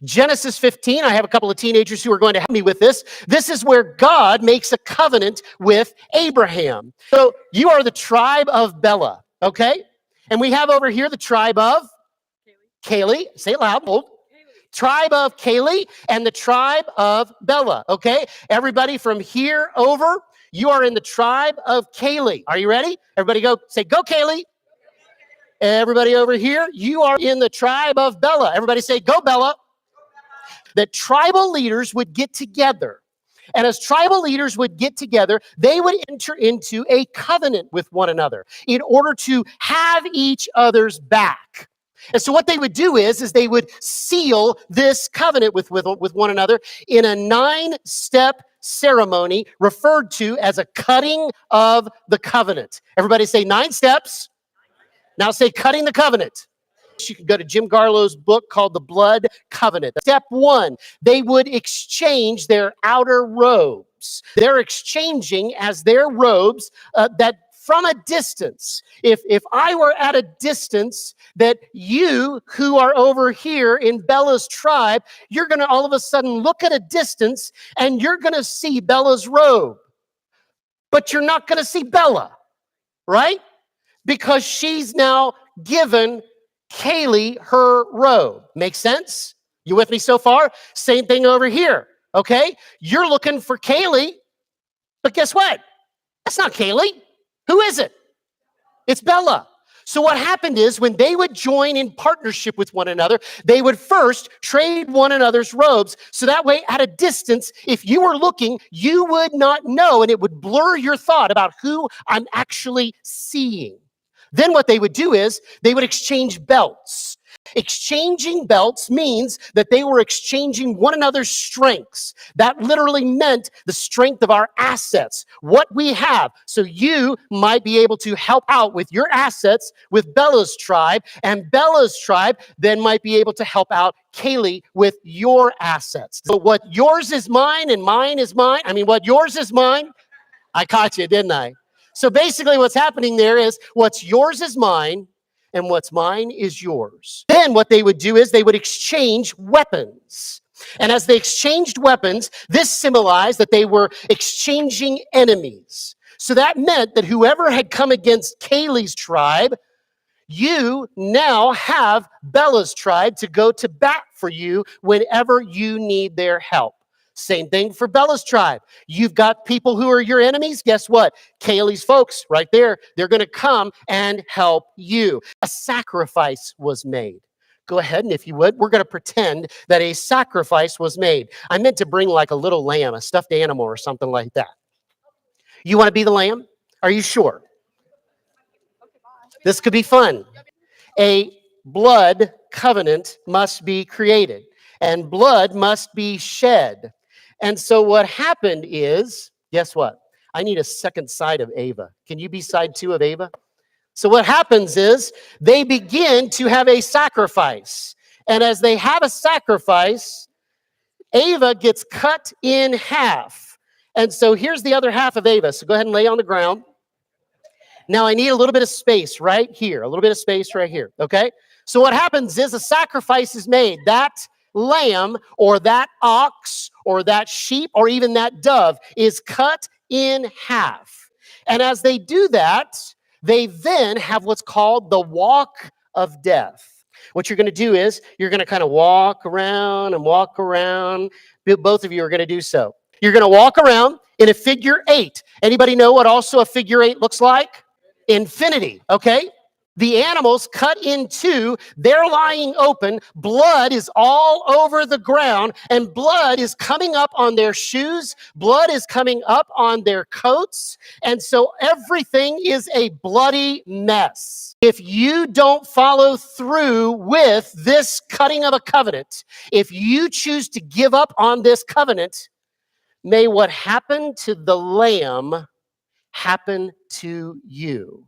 Genesis 15, I have a couple of teenagers who are going to help me with this. This is where God makes a covenant with Abraham. So you are the tribe of Bela, okay? And we have over here the tribe of Kaylee. Say it loud, bold. Tribe of Kaylee and the tribe of Bela, okay? Everybody from here over, you are in the tribe of Kaylee. Are you ready? Everybody go, say, go Kaylee. Everybody over here, you are in the tribe of Bela. Everybody say, go Bela. That tribal leaders would get together. And as tribal leaders would get together, they would enter into a covenant with one another in order to have each other's back. And so what they would do is they would seal this covenant with one another in a 9-step ceremony referred to as a cutting of the covenant. Everybody say 9 steps. Now say cutting the covenant. You can go to Jim Garlow's book called The Blood Covenant. Step 1, they would exchange their outer robes. They're exchanging as their robes that from a distance. If I were at a distance, that you who are over here in Bela's tribe, you're going to all of a sudden look at a distance and you're going to see Bela's robe. But you're not going to see Bela, right? Because she's now given Kaylee her robe. Makes sense? You with me so far? Same thing over here, okay? You're looking for Kaylee, but guess what? That's not Kaylee. Who is it? It's Bela. So what happened is when they would join in partnership with one another, they would first trade one another's robes. So that way, at a distance, if you were looking, you would not know, and it would blur your thought about who I'm actually seeing. Then what they would do is they would exchange belts. Exchanging belts means that they were exchanging one another's strengths. That literally meant the strength of our assets, what we have. So you might be able to help out with your assets with Bela's tribe, and Bela's tribe then might be able to help out Kaylee with your assets. So what yours is mine and mine is mine. What yours is mine. I caught you, didn't I? So basically what's happening there is what's yours is mine and what's mine is yours. Then what they would do is they would exchange weapons. And as they exchanged weapons, this symbolized that they were exchanging enemies. So that meant that whoever had come against Kaylee's tribe, you now have Bela's tribe to go to bat for you whenever you need their help. Same thing for Bela's tribe. You've got people who are your enemies. Guess what? Kaylee's folks right there, they're going to come and help you. A sacrifice was made. Go ahead, and if you would, we're going to pretend that a sacrifice was made. I meant to bring like a little lamb, a stuffed animal or something like that. You want to be the lamb? Are you sure? This could be fun. A blood covenant must be created, and blood must be shed. And so what happened is, guess what? I need a second side of Ava. Can you be side 2 of Ava? So what happens is they begin to have a sacrifice. And as they have a sacrifice, Ava gets cut in half. And so here's the other half of Ava. So go ahead and lay on the ground. Now I need a little bit of space right here. A little bit of space right here, okay? So what happens is a sacrifice is made. That lamb or that ox or that sheep or even that dove is cut in half. And as they do that, they then have what's called the walk of death. What you're going to do is you're going to kind of walk around and walk around. Both of you are going to do so. You're going to walk around in a figure 8. Anybody know what also a figure 8 looks like? Infinity, okay? The animals cut in 2, they're lying open, blood is all over the ground, and blood is coming up on their shoes, blood is coming up on their coats, and so everything is a bloody mess. If you don't follow through with this cutting of a covenant, if you choose to give up on this covenant, may what happened to the lamb happen to you.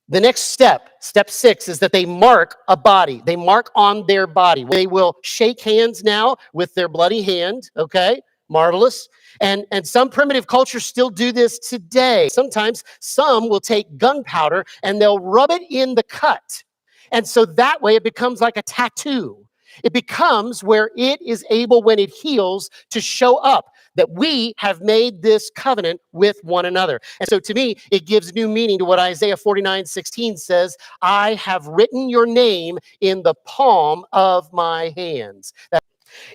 The next step, step 6, is that they mark a body. They mark on their body. They will shake hands now with their bloody hand, okay? Marvelous. And some primitive cultures still do this today. Sometimes some will take gunpowder and they'll rub it in the cut. And so that way it becomes like a tattoo. It becomes where it is able, when it heals, to show up that we have made this covenant with one another. And so to me, it gives new meaning to what Isaiah 49:16 says, I have written your name in the palm of my hands.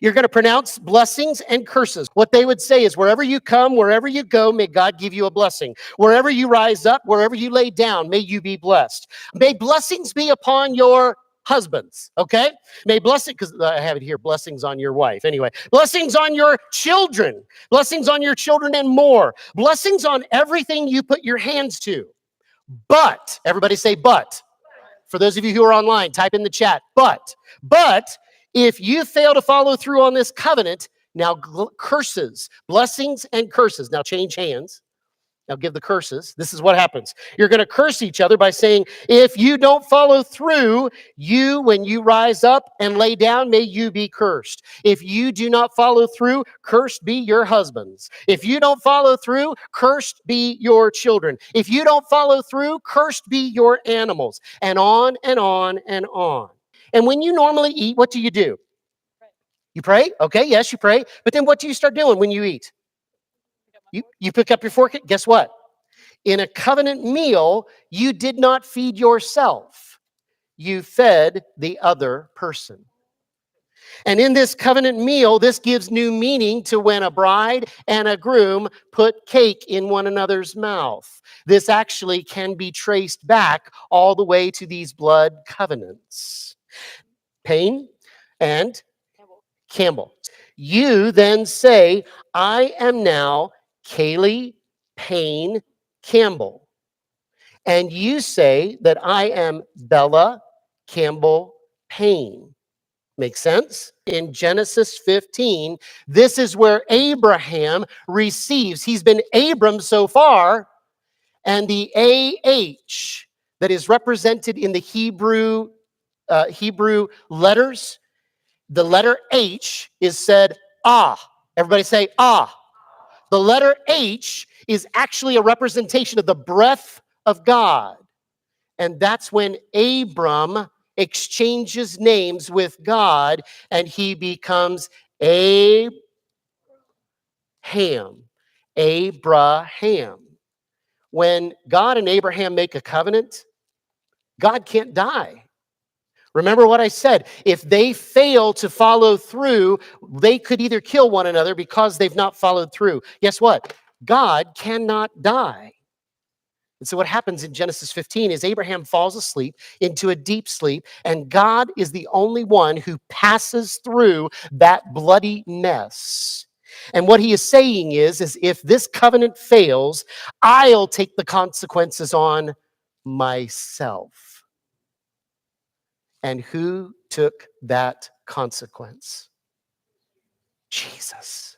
You're going to pronounce blessings and curses. What they would say is, wherever you come, wherever you go, may God give you a blessing. Wherever you rise up, wherever you lay down, may you be blessed. May blessings be upon your husbands, okay? May blessing, because I have it here, blessings on your wife. Anyway, blessings on your children, blessings on your children and more, blessings on everything you put your hands to. But, everybody say but. For those of you who are online, type in the chat, but if you fail to follow through on this covenant, now curses, blessings and curses. Now change hands. Now give the curses. This is what happens. You're going to curse each other by saying, if you don't follow through, when you rise up and lay down, may you be cursed. If you do not follow through, cursed be your husbands. If you don't follow through, cursed be your children. If you don't follow through, cursed be your animals. And on and on and on. And when you normally eat, what do? You pray? Okay, yes, you pray. But then what do you start doing when you eat? You pick up your fork. Guess what? In a covenant meal, you did not feed yourself. You fed the other person. And in this covenant meal, this gives new meaning to when a bride and a groom put cake in one another's mouth. This actually can be traced back all the way to these blood covenants. Payne and Campbell. You then say, I am now Kaylee Payne Campbell. And you say that I am Bella Campbell Payne. Make sense? In Genesis 15, this is where Abraham receives. He's been Abram so far, and the AH that is represented in the Hebrew letters, the letter H is said, ah. Everybody say, ah. The letter H is actually a representation of the breath of God. And that's when Abram exchanges names with God and he becomes Abraham. Abraham. When God and Abraham make a covenant, God can't die. Remember what I said. If they fail to follow through, they could either kill one another because they've not followed through. Guess what? God cannot die. And so what happens in Genesis 15 is Abraham falls asleep into a deep sleep, and God is the only one who passes through that bloody mess. And what he is saying is if this covenant fails, I'll take the consequences on myself. And who took that consequence? Jesus.